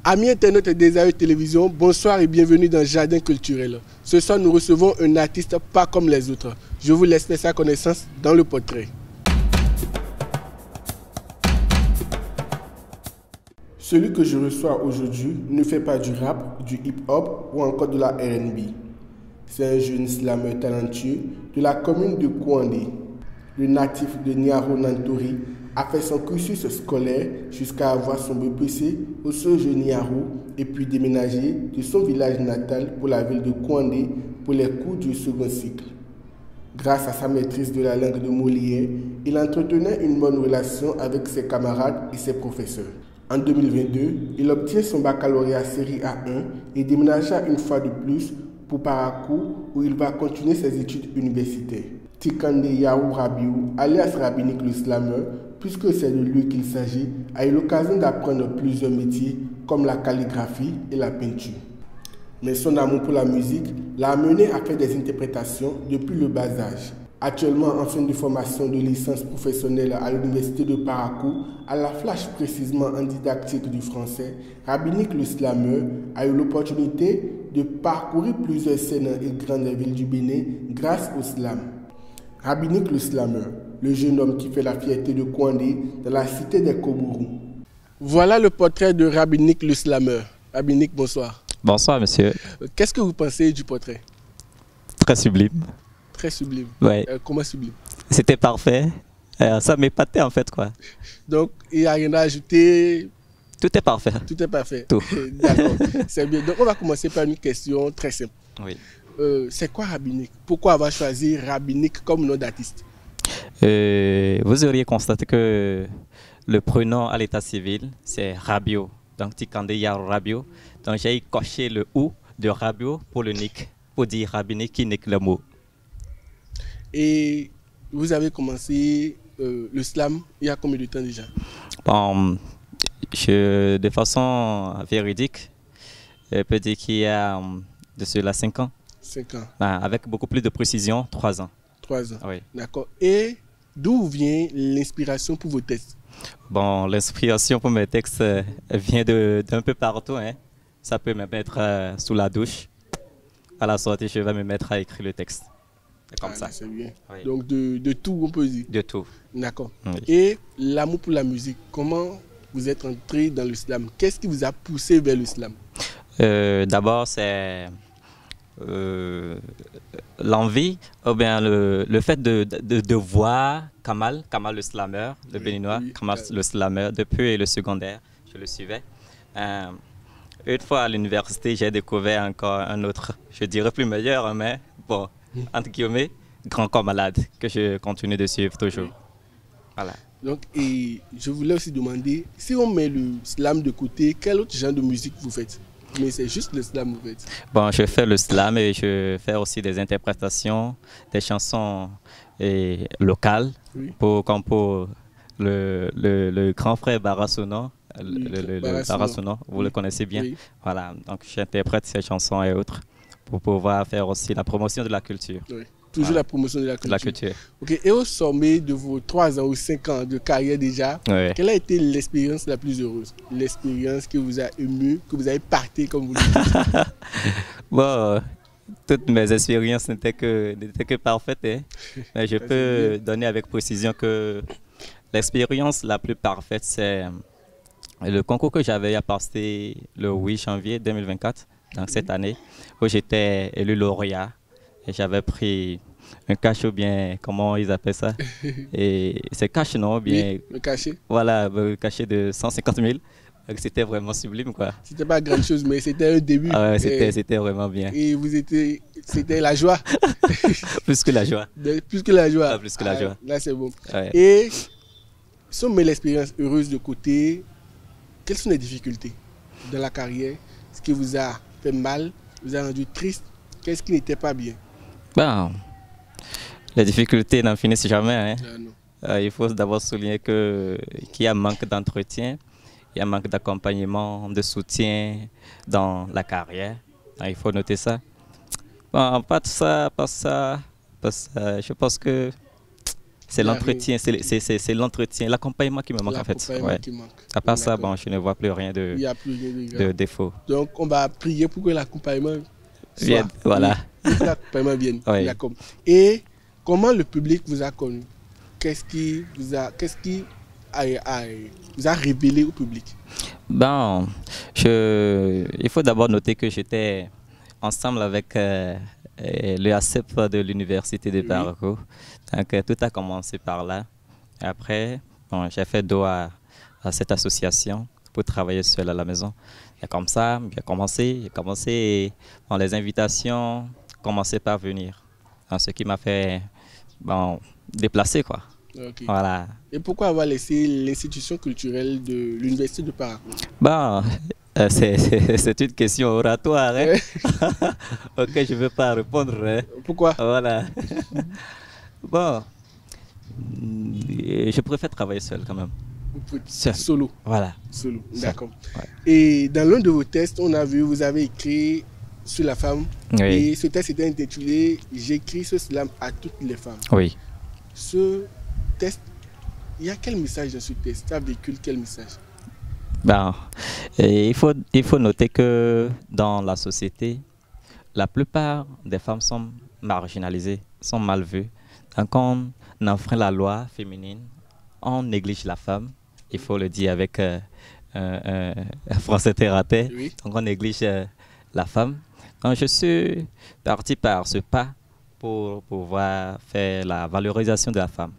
Amis internautes des AE Télévision, bonsoir et bienvenue dans Jardin Culturel. Ce soir, nous recevons un artiste pas comme les autres. Je vous laisse faire sa connaissance dans le portrait. Celui que je reçois aujourd'hui ne fait pas du rap, du hip-hop ou encore de la R&B. C'est un jeune slameur talentueux de la commune de Kouandé. Le natif de Niaro Nantori a fait son cursus scolaire jusqu'à avoir son BPC au Soje Niaro et puis déménager de son village natal pour la ville de Kouandé pour les cours du second cycle. Grâce à sa maîtrise de la langue de Molière, il entretenait une bonne relation avec ses camarades et ses professeurs. En 2022, il obtient son baccalauréat série A1 et déménagea une fois de plus pour Parakou où il va continuer ses études universitaires. Tikande Yahou Rabiou, alias Rabinik le Slameur, puisque c'est de lui qu'il s'agit, a eu l'occasion d'apprendre plusieurs métiers comme la calligraphie et la peinture. Mais son amour pour la musique l'a amené à faire des interprétations depuis le bas âge. Actuellement en fin de formation de licence professionnelle à l'université de Parakou, à la Flash précisément en didactique du français, Rabinik le Slameur a eu l'opportunité de parcourir plusieurs scènes et grandes villes du Bénin grâce au slam. Rabinik le Slameur, le jeune homme qui fait la fierté de Kouandé dans la cité des Kobourou. Voilà le portrait de Rabinik le Slameur. Rabinik, bonsoir. Bonsoir, monsieur. Qu'est-ce que vous pensez du portrait? Très sublime. Très sublime. Ouais. Comment sublime? C'était parfait. Ça m'épatait en fait, quoi. Donc, il n'y a rien à ajouter. Tout est parfait. Tout est parfait. Tout. D'accord, c'est bien. Donc, on va commencer par une question très simple. Oui. C'est quoi Rabinik? Pourquoi avoir choisi Rabinik comme nom d'artiste? Vous auriez constaté que le prénom à l'état civil, c'est Rabio. Donc, Tikande Yahou Rabio. Donc, j'ai coché le ou de Rabio pour le nick, pour dire Rabinik qui nique le mot. Et vous avez commencé le slam il y a combien de temps déjà? Bon, de façon véridique, je peux dire qu'il y a de cela 5 ans. 5 ans. Avec beaucoup plus de précision, 3 ans. 3 ans. Oui. D'accord. Et d'où vient l'inspiration pour vos textes? Bon, l'inspiration pour mes textes vient d'un peu partout. Hein. Ça peut me mettre sous la douche. À la sortie, je vais me mettre à écrire le texte. C'est comme ça. C'est bien. Oui. Donc de tout, on peut dire. De tout. D'accord. Oui. Et l'amour pour la musique, comment vous êtes entré dans le slam? Qu'est-ce qui vous a poussé vers le slam? D'abord, c'est l'envie, ou bien le fait de voir Kamal le slameur, le béninois, oui, Kamal le slameur, depuis le secondaire, je le suivais. Une fois à l'université, j'ai découvert encore un autre, je dirais plus meilleur, mais bon, entre guillemets, grand corps malade, que je continue de suivre toujours. Voilà. Donc, et je voulais aussi demander, si on met le slam de côté, quel autre genre de musique vous faites? Mais c'est juste le slam, vous faites? Bon, je fais le slam et je fais aussi des interprétations, des chansons locales, Oui. comme pour le grand frère Barassono. Le Barassono, vous le connaissez bien. Oui. Voilà, donc j'interprète ces chansons et autres pour pouvoir faire aussi la promotion de la culture. Oui. Toujours Voilà. la promotion de la culture. De la culture. Ok. Et au sommet de vos 3 ans ou 5 ans de carrière déjà, Oui. quelle a été l'expérience la plus heureuse? L'expérience qui vous a ému, que vous avez parté comme vous le dites? Bon, toutes mes expériences n'étaient que parfaites, hein. Mais je peux donner avec précision que l'expérience la plus parfaite, c'est le concours que j'avais à passer le 8 janvier 2024, donc cette année, où j'étais élu lauréat. Et j'avais pris un cash ou bien, comment ils appellent ça? Et c'est cash, non? Bien, Oui, le cachet. voilà, le cachet de 150 000. Donc c'était vraiment sublime, quoi. C'était pas grande chose, mais c'était un début. Ah ouais, c'était vraiment bien. Et c'était la joie. Plus que la joie. Plus que la joie. Ah, plus que la joie. Là, c'est bon. Ouais. Et si on met l'expérience heureuse de côté, quelles sont les difficultés dans la carrière? Ce qui vous a fait mal, vous a rendu triste? Qu'est-ce qui n'était pas bien? Bon, les difficultés n'en finissent jamais. Hein. Ah, non. Il faut d'abord souligner qu'il y a un manque d'entretien, il y a un manque d'accompagnement, de soutien dans la carrière. Il faut noter ça. Bon, pas de ça, je pense que c'est l'entretien, c'est l'entretien, l'accompagnement qui me manque en fait. Ouais. Qui manque. À part ça, bon, je ne vois plus rien Il n'y a plus de défaut. Donc, on va prier pour que l'accompagnement vienne. Voilà. Pour que l'accompagnement vienne. Oui. D'accord. Et comment le public vous a connu? Qu'est-ce qui vous a révélé au public? Bon, il faut d'abord noter que j'étais ensemble avec le ACEP de l'Université de Barako. Donc, tout a commencé par là. Après, bon, j'ai fait dos à cette association pour travailler seul à la maison. Et comme ça, j'ai commencé et bon, les invitations commençaient par venir. Donc, ce qui m'a fait bon, déplacer, quoi. Okay. Voilà. Et pourquoi avoir laissé l'institution culturelle de l'Université de Barako? Bon, c'est une question oratoire hein? auquel je ne veux pas répondre. Hein? Pourquoi? Voilà. Bon, je préfère travailler seul quand même. Seul. Solo. Voilà. Solo, d'accord. Ouais. Et dans l'un de vos tests, on a vu, vous avez écrit sur la femme. Oui. Et ce test était intitulé « J'écris ce slam à toutes les femmes ». Oui. Ce test, il y a quel message dans ce test? Ça véhicule quel message? Ben, il faut noter que dans la société, la plupart des femmes sont marginalisées, sont mal vues. Donc on enfreint la loi féminine, on néglige la femme, il faut le dire avec un français terre à terre. Oui. Donc on néglige la femme. Donc je suis parti par ce pas pour pouvoir faire la valorisation de la femme.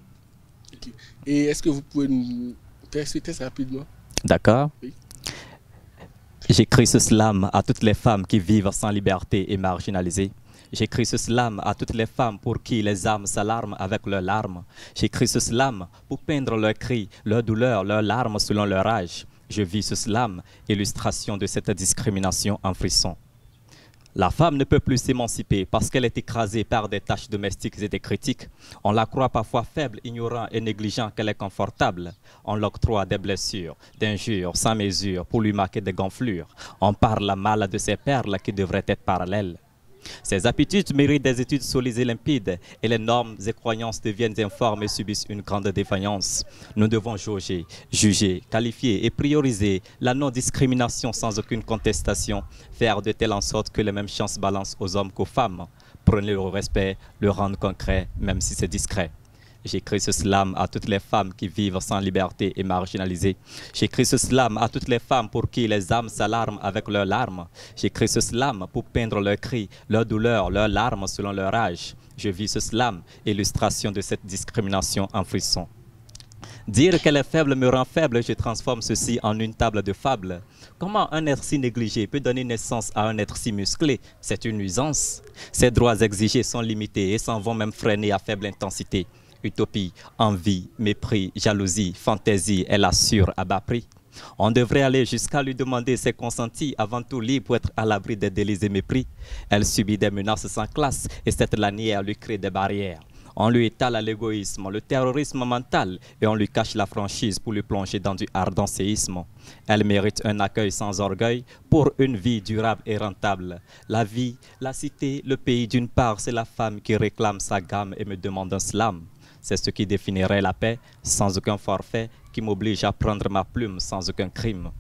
Okay. Et est-ce que vous pouvez nous faire ce test rapidement? D'accord. Oui. J'écris ce slam à toutes les femmes qui vivent sans liberté et marginalisées. J'écris ce slam à toutes les femmes pour qui les âmes s'alarment avec leurs larmes. J'écris ce slam pour peindre leurs cris, leurs douleurs, leurs larmes selon leur âge. Je vis ce slam, illustration de cette discrimination en frisson. La femme ne peut plus s'émanciper parce qu'elle est écrasée par des tâches domestiques et des critiques. On la croit parfois faible, ignorant et négligent qu'elle est confortable. On l'octroie des blessures, d'injures sans mesure pour lui marquer des gonflures. On parle mal de ses perles qui devraient être parallèles. Ces aptitudes méritent des études solides et limpides et les normes et croyances deviennent informes et subissent une grande défaillance. Nous devons jauger, juger, qualifier et prioriser la non-discrimination sans aucune contestation, faire de telle en sorte que les mêmes chances balancent aux hommes qu'aux femmes. Prenez le respect, le rendre concret, même si c'est discret. J'écris ce slam à toutes les femmes qui vivent sans liberté et marginalisées. J'écris ce slam à toutes les femmes pour qui les âmes s'alarment avec leurs larmes. J'écris ce slam pour peindre leurs cris, leurs douleurs, leurs larmes selon leur âge. Je vis ce slam, illustration de cette discrimination en frisson. Dire qu'elle est faible me rend faible, je transforme ceci en une table de fables. Comment un être si négligé peut donner naissance à un être si musclé? C'est une nuisance. Ses droits exigés sont limités et s'en vont même freiner à faible intensité. Utopie, envie, mépris, jalousie, fantaisie, elle assure à bas prix. On devrait aller jusqu'à lui demander ses consentis avant tout libre pour être à l'abri des délits et mépris. Elle subit des menaces sans classe et cette lanière lui crée des barrières. On lui étale l'égoïsme, le terrorisme mental et on lui cache la franchise pour lui plonger dans du ardent séisme. Elle mérite un accueil sans orgueil pour une vie durable et rentable. La vie, la cité, le pays d'une part, c'est la femme qui réclame sa gamme et me demande un slam. C'est ce qui définirait la paix sans aucun forfait, qui m'oblige à prendre ma plume sans aucun crime.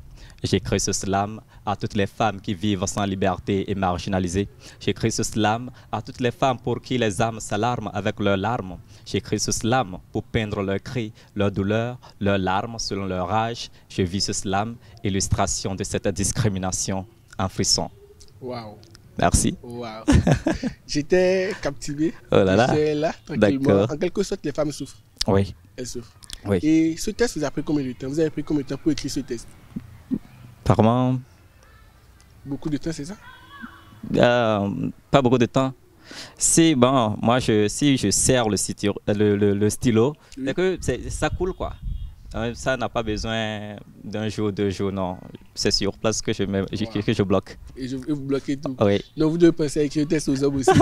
J'écris ce slam à toutes les femmes qui vivent sans liberté et marginalisées. J'écris ce slam à toutes les femmes pour qui les âmes s'alarment avec leurs larmes. J'écris ce slam pour peindre leurs cris, leurs douleurs, leurs larmes selon leur âge. Je vis ce slam, illustration de cette discrimination en frisson. Waouh! Merci. Wow. J'étais captivé. Oh là là. J'étais là, tranquillement. En quelque sorte, les femmes souffrent. Oui. Elles souffrent. Oui. Et ce test vous a pris combien de temps? Vous avez pris combien de temps pour écrire ce test? Apparemment. Beaucoup de temps, c'est ça? Pas beaucoup de temps. Si, bon, moi, si je serre le stylo, oui. C'est que ça coule, quoi. Ça n'a pas besoin d'un jour, 2 jours, non. C'est sur place que je bloque. Et vous bloquez tout. Oui. Donc vous devez penser à écrire le test aux hommes aussi.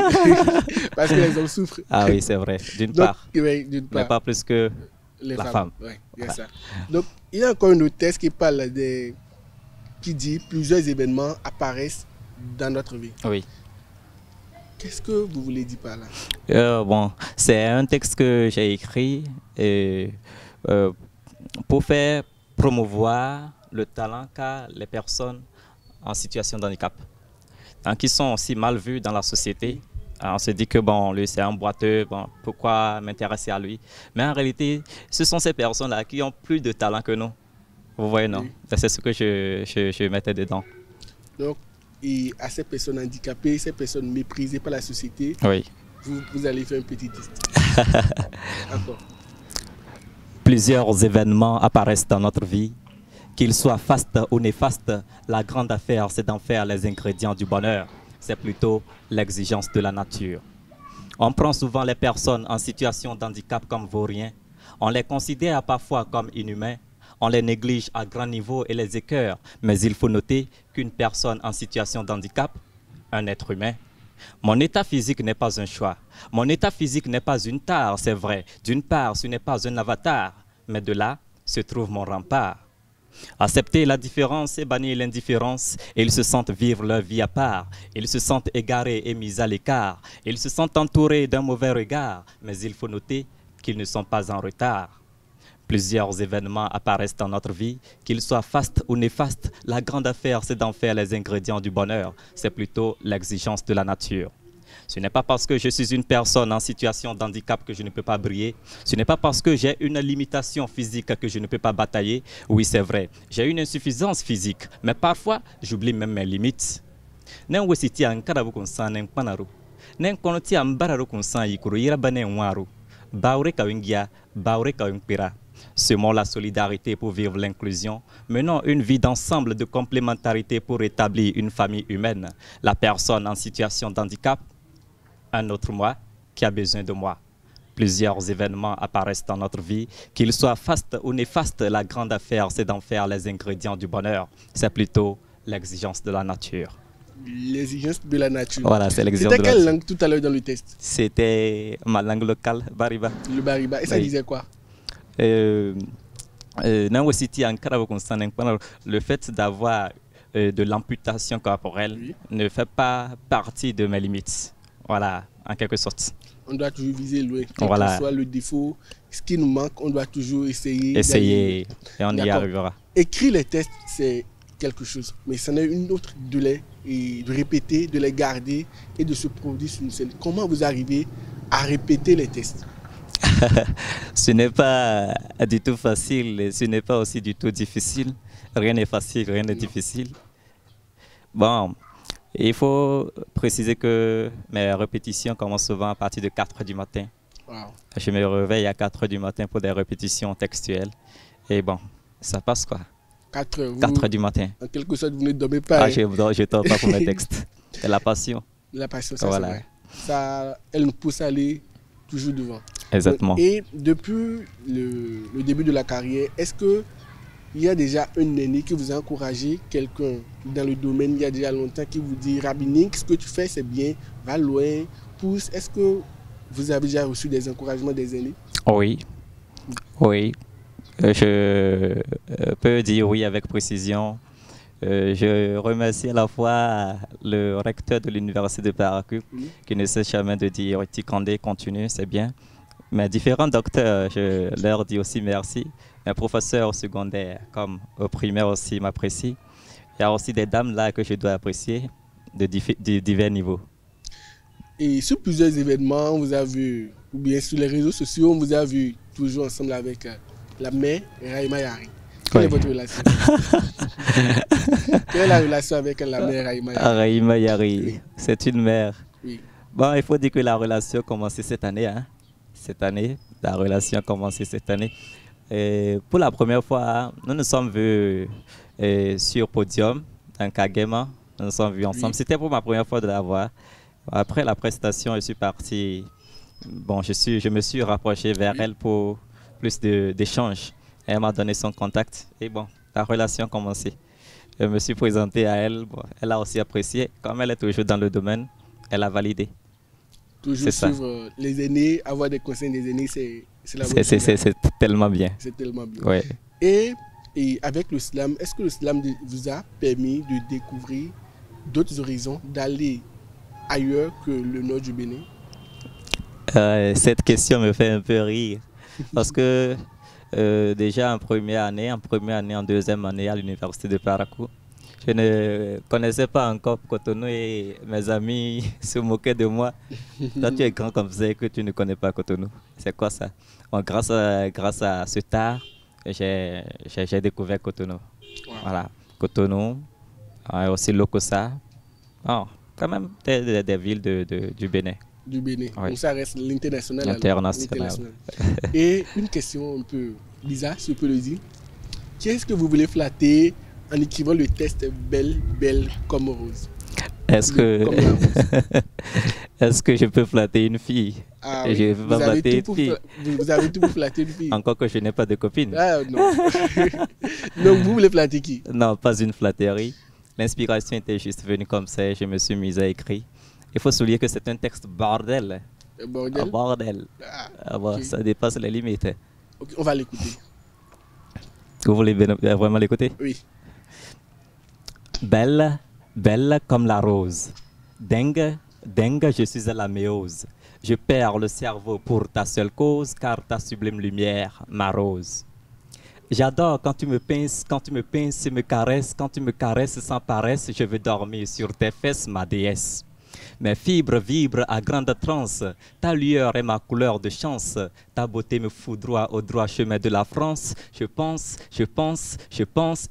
Parce que les hommes souffrent. Ah oui, c'est vrai. D'une part. Oui, d'une part. Mais pas plus que les la femme. Oui, il y a ça. Donc il y a encore une autre test qui parle qui dit plusieurs événements apparaissent dans notre vie. Oui. Qu'est-ce que vous voulez dire par là? Bon, c'est un texte que j'ai écrit pour faire promouvoir le talent qu'a les personnes en situation de handicap, hein, qui sont aussi mal vues dans la société. On se dit que bon, lui c'est un boiteux, bon, pourquoi m'intéresser à lui? Mais en réalité, ce sont ces personnes-là qui ont plus de talent que nous. Vous voyez, non? Oui. C'est ce que je mettais dedans. Donc, et à ces personnes handicapées, ces personnes méprisées par la société, Oui. vous allez faire un petit test. D'accord. Plusieurs événements apparaissent dans notre vie. Qu'ils soient fastes ou néfastes, la grande affaire, c'est d'en faire les ingrédients du bonheur. C'est plutôt l'exigence de la nature. On prend souvent les personnes en situation d'handicap comme vauriens. On les considère parfois comme inhumains. On les néglige à grand niveau et les écœure. Mais il faut noter qu'une personne en situation d'handicap, un être humain. Mon état physique n'est pas un choix. Mon état physique n'est pas une tare, c'est vrai. D'une part, ce n'est pas un avatar. Mais de là se trouve mon rempart. Accepter la différence et bannir l'indifférence. Ils se sentent vivre leur vie à part. Ils se sentent égarés et mis à l'écart. Ils se sentent entourés d'un mauvais regard. Mais il faut noter qu'ils ne sont pas en retard. Plusieurs événements apparaissent dans notre vie, qu'ils soient fastes ou néfastes. La grande affaire, c'est d'en faire les ingrédients du bonheur. C'est plutôt l'exigence de la nature. Ce n'est pas parce que je suis une personne en situation d'handicap que je ne peux pas briller. Ce n'est pas parce que j'ai une limitation physique que je ne peux pas batailler. Oui, c'est vrai, j'ai une insuffisance physique, mais parfois, j'oublie même mes limites. Semons la solidarité pour vivre l'inclusion. Menons une vie d'ensemble de complémentarité pour établir une famille humaine. La personne en situation d'handicap, un autre moi qui a besoin de moi. Plusieurs événements apparaissent dans notre vie. Qu'ils soient fastes ou néfastes, la grande affaire, c'est d'en faire les ingrédients du bonheur. C'est plutôt l'exigence de la nature. L'exigence de la nature. Voilà, c'est l'exigence de la nature. C'était quelle langue tout à l'heure dans le test? C'était ma langue locale, Bariba. Le Bariba. Et ça disait quoi? Le fait d'avoir de l'amputation corporelle ne fait pas partie de mes limites. Voilà, en quelque sorte. On doit toujours viser loin. Quel que soit le défaut, ce qui nous manque, on doit toujours essayer. Essayer, et on y arrivera. Écrire les tests, c'est quelque chose. Mais c'en est une autre de répéter, de les garder et de se produire sur une scène. Comment vous arrivez à répéter les tests? Ce n'est pas du tout facile, ce n'est pas aussi du tout difficile. Rien n'est facile, rien n'est difficile. Bon, il faut préciser que mes répétitions commencent souvent à partir de 4 h du matin. Wow. Je me réveille à 4 h du matin pour des répétitions textuelles. Et bon, ça passe quoi. 4 h du matin. En quelque sorte, vous ne dormez pas. Ah, je ne dors pas pour mes textes. C'est la passion. La passion, ça voilà. C'est vrai. Ça, elle nous pousse à aller toujours devant. Exactement. Et depuis le début de la carrière, est-ce qu'il y a déjà un aîné qui vous a encouragé, quelqu'un dans le domaine il y a déjà longtemps qui vous dit « Rabinik, ce que tu fais c'est bien, va loin, pousse ». Est-ce que vous avez déjà reçu des encouragements des aînés? Oui, oui. Je peux dire oui avec précision. Je remercie à la fois le recteur de l'université de Parakou qui ne cesse jamais de dire « Tikandé, continue, c'est bien ». Mes différents docteurs, je leur dis aussi merci. Mes professeurs au secondaire comme au primaire aussi m'apprécient. Il y a aussi des dames là que je dois apprécier de divers niveaux. Et sur plusieurs événements, on vous a vu, ou bien sur les réseaux sociaux, on vous a vu toujours ensemble avec la mère Rahima Yari. Quelle est votre relation? Quelle est la relation avec la mère Rahima Yari? Rahima Yari, c'est une mère. Oui. Bon, il faut dire que la relation a commencé cette année. Hein? Cette année, la relation a commencé cette année. Et pour la première fois, nous nous sommes vus sur podium, dans Kagema. Nous nous sommes vus ensemble. Oui. C'était pour ma première fois de la voir. Après la prestation, je suis parti. Bon, je me suis rapproché vers elle pour plus d'échanges. Elle m'a donné son contact. Et bon, la relation a commencé. Je me suis présenté à elle. Bon, elle a aussi apprécié. Comme elle est toujours dans le domaine, elle a validé. Toujours suivre les aînés, avoir des conseils des aînés, c'est la bonne chose. C'est tellement bien. C'est tellement bien. Ouais. Et avec le slam, est-ce que le slam vous a permis de découvrir d'autres horizons, d'aller ailleurs que le nord du Bénin? Cette question me fait un peu rire parce que déjà en première année, en deuxième année à l'université de Parakou, je ne connaissais pas encore Cotonou et mes amis se moquaient de moi. Toi, tu es grand comme ça et que tu ne connais pas Cotonou. C'est quoi ça? Bon, grâce à ce tard, j'ai découvert Cotonou. Wow. Voilà, Cotonou, aussi Lokossa. Oh, quand même des villes du Bénin. Du Bénin. Oui. Donc ça reste l'international. International. Et une question un peu bizarre, si je peux le dire. Qui est-ce que vous voulez flatter en écrivant le test belle, belle comme rose? Est-ce que, Comme la rose. est-ce que je peux flatter une fille? Ah, Je oui. ne peux pas flatter une fille. Vous avez tout pour flatter une fille. Encore que je n'ai pas de copine. Ah, non. Donc vous voulez flatter qui? Non, pas une flatterie. L'inspiration était juste venue comme ça et je me suis mise à écrire. Il faut souligner que c'est un texte bordel. Bordel? Bordel. Ah, Bon, okay. ça dépasse les limites. Okay, on va l'écouter. Vous voulez vraiment l'écouter? Oui. Belle, belle comme la rose. Dingue, dingue, je suis à la méose. Je perds le cerveau pour ta seule cause, car ta sublime lumière m'arrose. J'adore quand tu me pinces et me caresses, quand tu me caresses sans paresse, je veux dormir sur tes fesses, ma déesse. Mes fibres vibrent à grande transe, ta lueur est ma couleur de chance, ta beauté me foudroie au droit chemin de la France. Je pense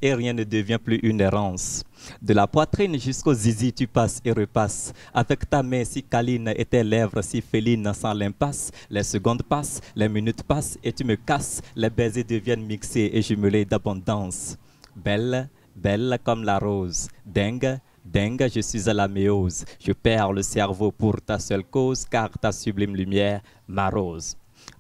et rien ne devient plus une errance. De la poitrine jusqu'au zizi tu passes et repasses, avec ta main si câline et tes lèvres si félines sans l'impasse. Les secondes passent, les minutes passent et tu me casses, les baisers deviennent mixés et jumelés d'abondance. Belle, belle comme la rose, dingue, dingue, je suis à la méose. Je perds le cerveau pour ta seule cause, car ta sublime lumière m'arrose.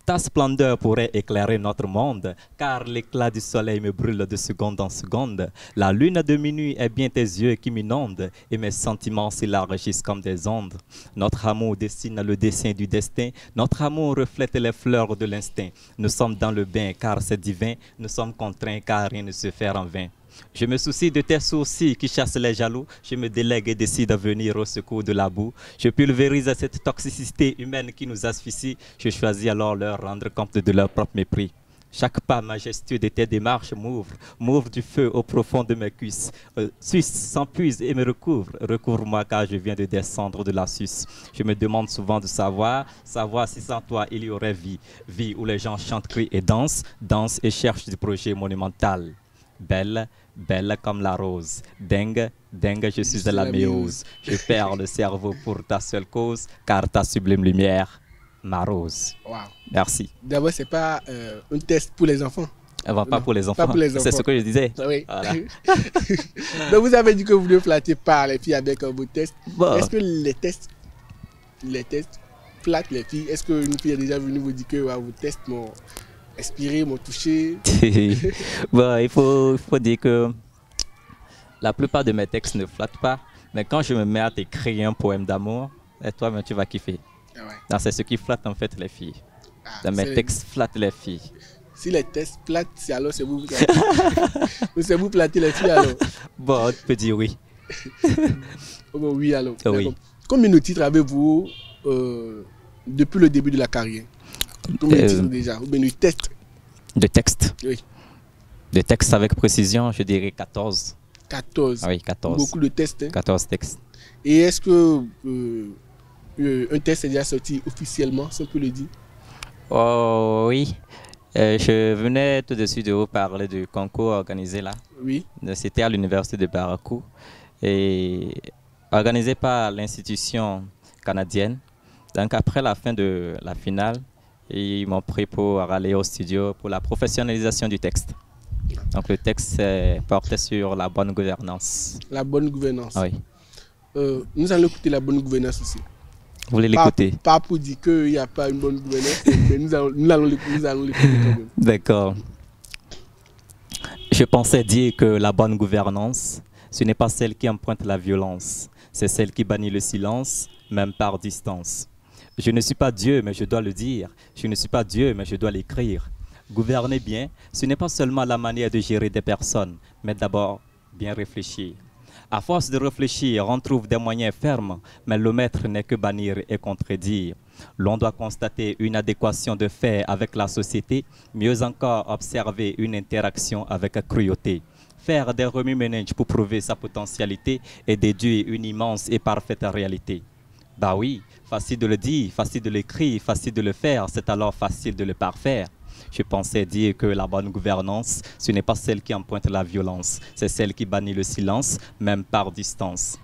Ta splendeur pourrait éclairer notre monde, car l'éclat du soleil me brûle de seconde en seconde. La lune de minuit est bien tes yeux qui m'inondent, et mes sentiments s'élargissent comme des ondes. Notre amour dessine le dessin du destin, notre amour reflète les fleurs de l'instinct. Nous sommes dans le bain, car c'est divin, nous sommes contraints, car rien ne se fait en vain. Je me soucie de tes sourcils qui chassent les jaloux. Je me délègue et décide à venir au secours de la boue. Je pulvérise cette toxicité humaine qui nous asphyxie. Je choisis alors leur rendre compte de leur propre mépris. Chaque pas majestueux de tes démarches m'ouvre du feu au profond de mes cuisses. Suisse s'empuise et me recouvre-moi car je viens de descendre de la Suisse. Je me demande souvent de savoir si sans toi il y aurait vie où les gens chantent, crient et dansent et cherchent du projet monumental. Belle, belle comme la rose, dingue, dingue, je suis à la méose. Je perds le cerveau pour ta seule cause, car ta sublime lumière m'arrose. Wow. Merci. D'abord, c'est pas un test pour les enfants. Pas pour les enfants. C'est ce que je disais. Oui. Voilà. Donc, vous avez dit que vous voulez flatter par les filles avec vos tests. Bon. Est-ce que les tests flattent les filles? Est-ce qu'une fille est déjà venue vous dire que vos tests m'ont inspiré, m'ont touché? Bon, il faut dire que la plupart de mes textes ne flattent pas, mais quand je me mets à t'écrire un poème d'amour, toi-même tu vas kiffer. Ah ouais. C'est ce qui flatte en fait les filles. Ah, Mes textes flattent les filles. Si les tests flattent, alors c'est vous. C'est vous flattez les filles alors. Bon, on peut dire oui. Oh, bon, oui alors. Oui. Combien de titres avez-vous depuis le début de la carrière? Combien de titres déjà? Ou bien de tests? De textes? Oui. De textes avec précision, je dirais 14. 14. Oui, 14. Beaucoup de tests. Hein? 14 textes. Et est-ce que un test est déjà sorti officiellement, si on peut le dire? Oh oui. Je venais tout de suite de vous parler du concours organisé là. Oui. C'était à l'université de Parakou et organisé par l'institution canadienne. Donc après la fin de la finale, ils m'ont pris pour aller au studio pour la professionnalisation du texte. Donc le texte portait sur la bonne gouvernance. La bonne gouvernance. Oui. Nous allons écouter la bonne gouvernance aussi. Vous voulez l'écouter? Pas pour dire qu'il n'y a pas une bonne gouvernance, mais nous allons l'écouter quand même. D'accord. Je pensais dire que la bonne gouvernance, ce n'est pas celle qui emprunte la violence, c'est celle qui bannit le silence, même par distance. Je ne suis pas Dieu, mais je dois le dire. Je ne suis pas Dieu, mais je dois l'écrire. Gouverner bien, ce n'est pas seulement la manière de gérer des personnes, mais d'abord bien réfléchir. À force de réfléchir, on trouve des moyens fermes, mais le maître n'est que bannir et contredire. L'on doit constater une adéquation de fait avec la société, mieux encore observer une interaction avec cruauté. Faire des remue-ménages pour prouver sa potentialité et déduire une immense et parfaite réalité. Bah oui, facile de le dire, facile de l'écrire, facile de le faire, c'est alors facile de le parfaire. Je pensais dire que la bonne gouvernance, ce n'est pas celle qui emprunte la violence, c'est celle qui bannit le silence, même par distance.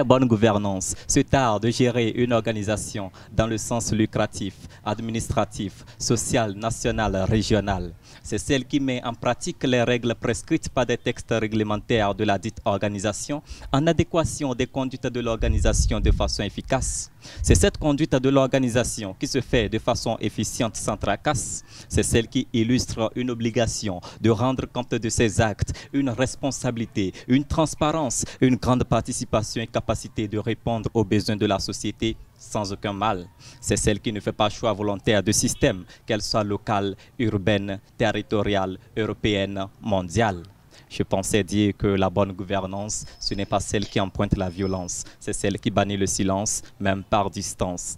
Bonne gouvernance, c'est art de gérer une organisation dans le sens lucratif, administratif, social, national, régional. C'est celle qui met en pratique les règles prescrites par des textes réglementaires de la dite organisation en adéquation des conduites de l'organisation de façon efficace. C'est cette conduite de l'organisation qui se fait de façon efficiente sans tracasse. C'est celle qui illustre une obligation de rendre compte de ses actes, une responsabilité, une transparence, une grande participation et capacité de répondre aux besoins de la société sans aucun mal. C'est celle qui ne fait pas choix volontaire de système, qu'elle soit locale, urbaine, territoriale, européenne, mondiale. Je pensais dire que la bonne gouvernance, ce n'est pas celle qui emprunte la violence, c'est celle qui bannit le silence, même par distance.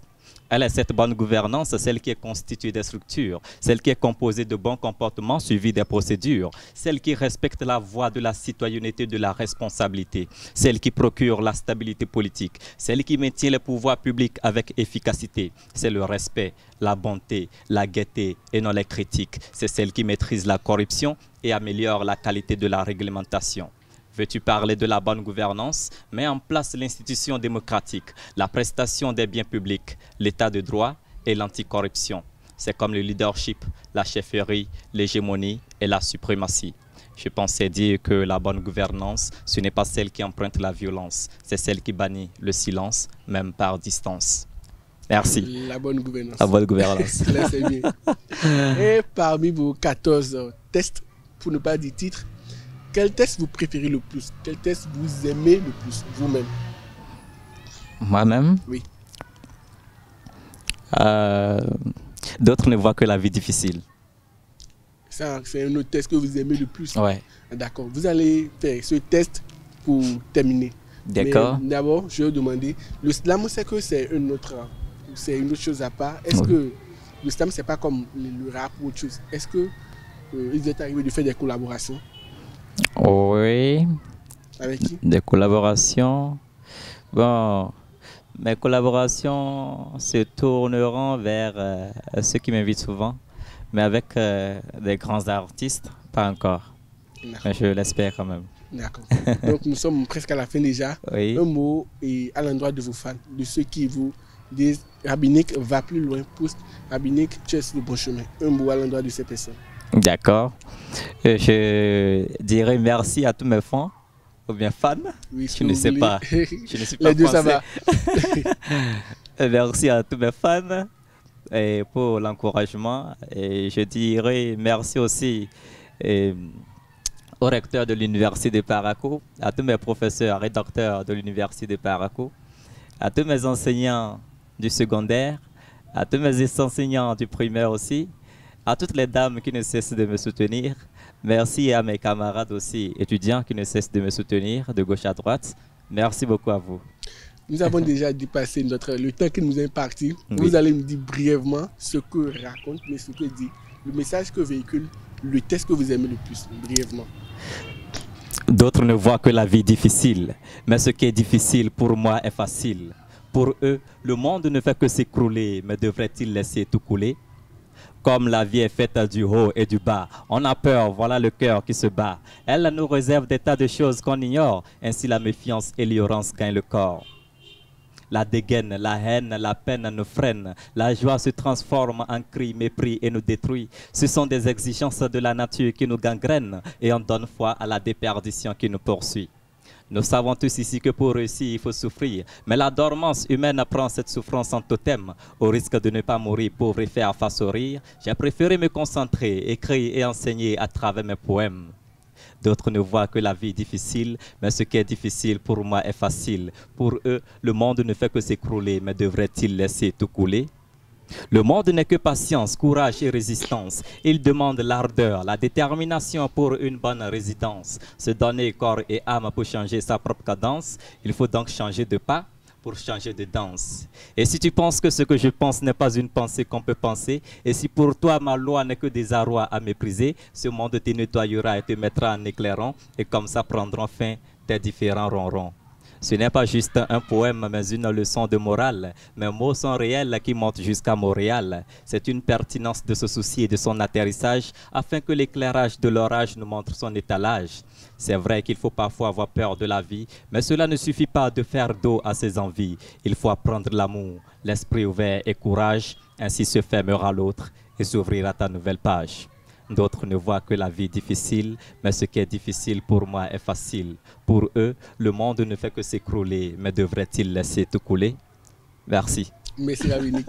Elle est cette bonne gouvernance, celle qui est constituée des structures, celle qui est composée de bons comportements suivis des procédures, celle qui respecte la voie de la citoyenneté, de la responsabilité, celle qui procure la stabilité politique, celle qui maintient les pouvoirs publics avec efficacité. C'est le respect, la bonté, la gaieté et non les critiques. C'est celle qui maîtrise la corruption et améliore la qualité de la réglementation. Veux-tu parler de la bonne gouvernance? Mets en place l'institution démocratique, la prestation des biens publics, l'état de droit et l'anticorruption. C'est comme le leadership, la chefferie, l'hégémonie et la suprématie. Je pensais dire que la bonne gouvernance, ce n'est pas celle qui emprunte la violence, c'est celle qui bannit le silence, même par distance. Merci. La bonne gouvernance. La bonne gouvernance. Là, c'est bien. Et parmi vos 14 tests, pour ne pas dire titres, quel test vous préférez le plus? Quel test vous aimez le plus, vous-même? Moi-même? Oui. D'autres ne voient que la vie difficile. C'est un autre test que vous aimez le plus? Ouais. D'accord. Vous allez faire ce test pour terminer. D'accord. D'abord, je vais vous demander, le slam, c'est que c'est une autre chose à part. Est-ce que le slam, c'est pas comme le rap ou autre chose? Est-ce que il est arrivé de faire des collaborations? Oui. Avec qui? Des collaborations. Bon, mes collaborations se tourneront vers ceux qui m'invitent souvent, mais avec des grands artistes, pas encore. Mais je l'espère quand même. D'accord. Donc nous sommes presque à la fin déjà. Oui. Un mot et à l'endroit de vos fans, de ceux qui vous disent Rabbinique va plus loin, pousse Rabbinique, tu es sur le bon chemin. Un mot à l'endroit de ces personnes. D'accord. Je dirais merci à tous mes fans, ou bien fans. Oui, je ne sais pas. Je ne suis pas les deux, français. Ça va. Merci à tous mes fans et pour l'encouragement. Et je dirais merci aussi au recteur de l'Université de Parakou, à tous mes professeurs et docteurs de l'Université de Parakou, à tous mes enseignants du secondaire, à tous mes enseignants du primaire aussi, à toutes les dames qui ne cessent de me soutenir. Merci à mes camarades aussi, étudiants qui ne cessent de me soutenir de gauche à droite. Merci beaucoup à vous. Nous avons déjà dépassé le temps qui nous est imparti. Oui. Vous allez me dire brièvement ce que raconte, mais ce que dit, le message que véhicule, le test que vous aimez le plus, brièvement. D'autres ne voient que la vie difficile, mais ce qui est difficile pour moi est facile. Pour eux, le monde ne fait que s'écrouler, mais devrait-il laisser tout couler? Comme la vie est faite du haut et du bas, on a peur, voilà le cœur qui se bat. Elle nous réserve des tas de choses qu'on ignore, ainsi la méfiance et l'ignorance gagnent le corps. La dégaine, la haine, la peine nous freine, la joie se transforme en cri, mépris et nous détruit. Ce sont des exigences de la nature qui nous gangrènent et on donne foi à la déperdition qui nous poursuit. Nous savons tous ici que pour réussir, il faut souffrir. Mais la dormance humaine prend cette souffrance en totem. Au risque de ne pas mourir pauvre et faire face au rire, j'ai préféré me concentrer, écrire et enseigner à travers mes poèmes. D'autres ne voient que la vie difficile, mais ce qui est difficile pour moi est facile. Pour eux, le monde ne fait que s'écrouler, mais devrait-il laisser tout couler? Le monde n'est que patience, courage et résistance. Il demande l'ardeur, la détermination pour une bonne résidence. Se donner corps et âme pour changer sa propre cadence. Il faut donc changer de pas pour changer de danse. Et si tu penses que ce que je pense n'est pas une pensée qu'on peut penser, et si pour toi ma loi n'est que des arrois à mépriser, ce monde te nettoyera et te mettra en éclairant, et comme ça prendront fin tes différents ronrons. Ce n'est pas juste un poème, mais une leçon de morale. Mes mots sont réels qui montent jusqu'à Montréal. C'est une pertinence de se soucier de son atterrissage afin que l'éclairage de l'orage nous montre son étalage. C'est vrai qu'il faut parfois avoir peur de la vie, mais cela ne suffit pas de faire dos à ses envies. Il faut apprendre l'amour, l'esprit ouvert et courage. Ainsi se fermera l'autre et s'ouvrira ta nouvelle page. D'autres ne voient que la vie difficile, mais ce qui est difficile pour moi est facile. Pour eux, le monde ne fait que s'écrouler, mais devrait-il laisser tout couler? Merci. Merci Dominique.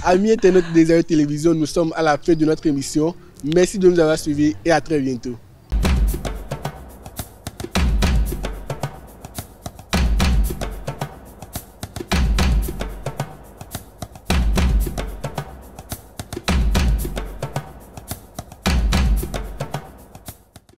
Amis internautes des Aéro Télévision, nous sommes à la fin de notre émission. Merci de nous avoir suivis et à très bientôt.